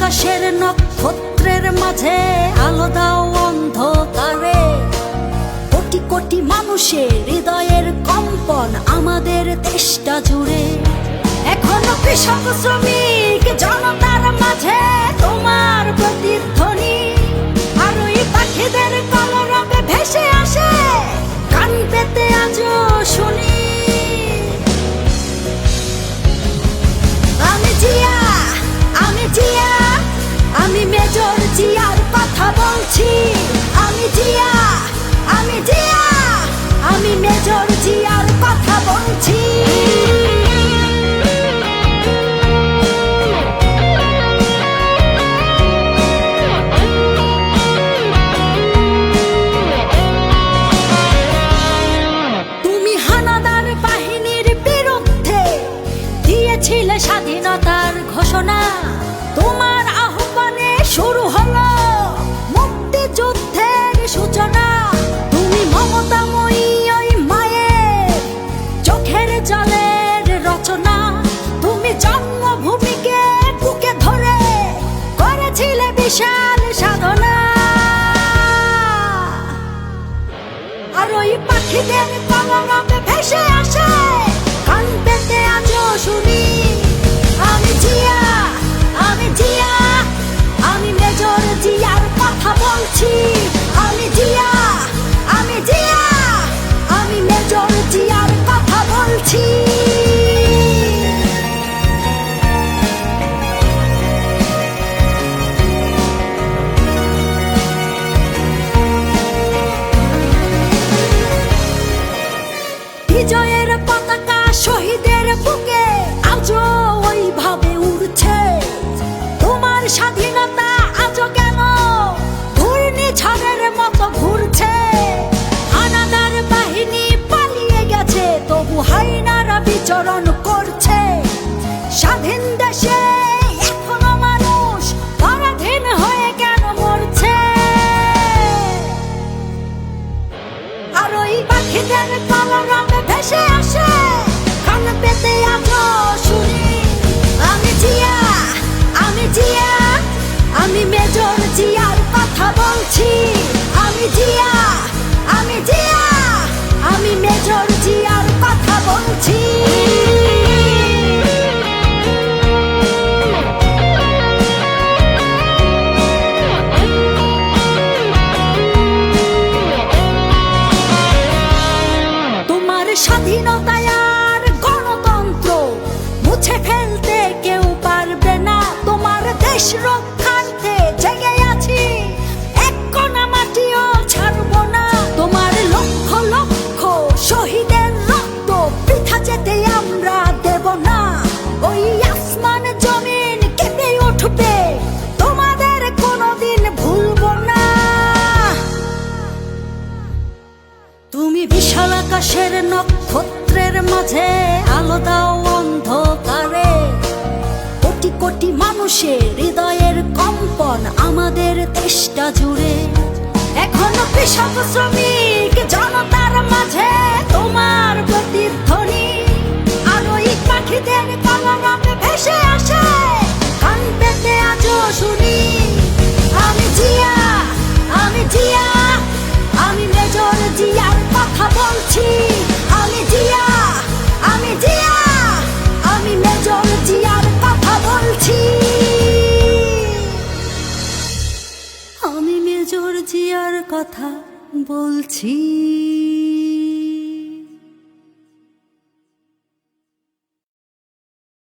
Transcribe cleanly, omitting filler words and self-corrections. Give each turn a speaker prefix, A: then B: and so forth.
A: আকাশের নক্ষত্রের মাঝে আলো দাও অন্ধকারে। কোটি কোটি মানুষের হৃদয়ের কম্পন আমাদের দেশটা জুড়ে। এখনো কৃষক শ্রমিক জনতার মাঝে তোমার প্রতিধ্বনি। আর ওই পাখিদের কলরবে ভেসে আসে কান পেতে আজও শুনি। আমি জিয়া, আমি জিয়া, আমি মেজর জিয়ার কথা বলছি। আমি জিয়া, আমি জিয়া, আমি মেজর জিয়ার কথা বলছি। তুমি হানাদার বাহিনীর বিরুদ্ধে দিয়েছিলে স্বাধীনতার ঘোষণা। তোমার আহ্বানে শুরু হলো মুক্তিযুদ্ধের সূচনা। তুমি মমতাময়ী ওই মায়ের চোখের জলের রচনা। তুমি জন্মভূমিকে বুকে ধরে করেছিলে বিশাল সাধনা। আর ওই পাখিদের কলরবে ভেসে আসে কান পেতে আজও শুনি। আমি জিয়া, আমি জিয়া, আমি মেজর জিয়ার কথা বলছি। আমি জিয়া, আমি জিয়া, আমি মেজর জিয়ার কথা বলছি। বিজয়ের পতাকা শহীদের বুকে আজও ওইভাবে উড়ছে। তোমার স্বাধীনতা আজও কেন ঘূর্ণিঝড়ের মতো ঘুরছে। হানাদার বাহিনী পালিয়ে গেছে, তবু হাইনারা বিচরণ করছে। স্বাধীন দেশে এখনো মানুষ পরাধীন হয়ে কেন মরছে। আর ওই পাখিদের কলরবে ভেসে আসে কান পেতে আজও শুনি। আমি জিয়া, আমি জিয়া, আমি মেজর জিয়ার কথা বলছি। আমি জিয়া, আমি জিয়া, আমি মেজর জিয়ার কথা বলছি। তোমার স্বাধীনতায় আর গণতন্ত্র মুছে ফেলতে কেউ পারবে না। তোমার দেশ রক্ষার্থে জেগে আছি, এক কণা মাটিও ছাড়বো না। তোমার লক্ষ লক্ষ শহীদের রক্ত বৃথা যেতে আমরা দেব না। ওই আসমান জমিন কেঁপে উঠবে, তোমাদের কোনোদিন ভুলবো না। তুমি বিশাল আকাশের নক্ষত্রের মাঝে আলো দাও অন্ধকারে। কোটি কোটি মানুষের হৃদয়ের কম্পন আমাদের দেশটা জুড়ে। এখনো কৃষক শ্রমিক জনতার মাঝে তোমার প্রতিধ্বনি। আর ওই পাখিদের কলরবে ভেসে আসে কান পেতে আজও শুনি। আমি জিয়া, আমি জিয়া, আমি মেজর জিয়ার কথা বলছি। আমি জিয়া, আমি জিয়া, আমি মেজর জিয়ার কথা বলছি। আমি মেজর জিয়ার কথা বলছি।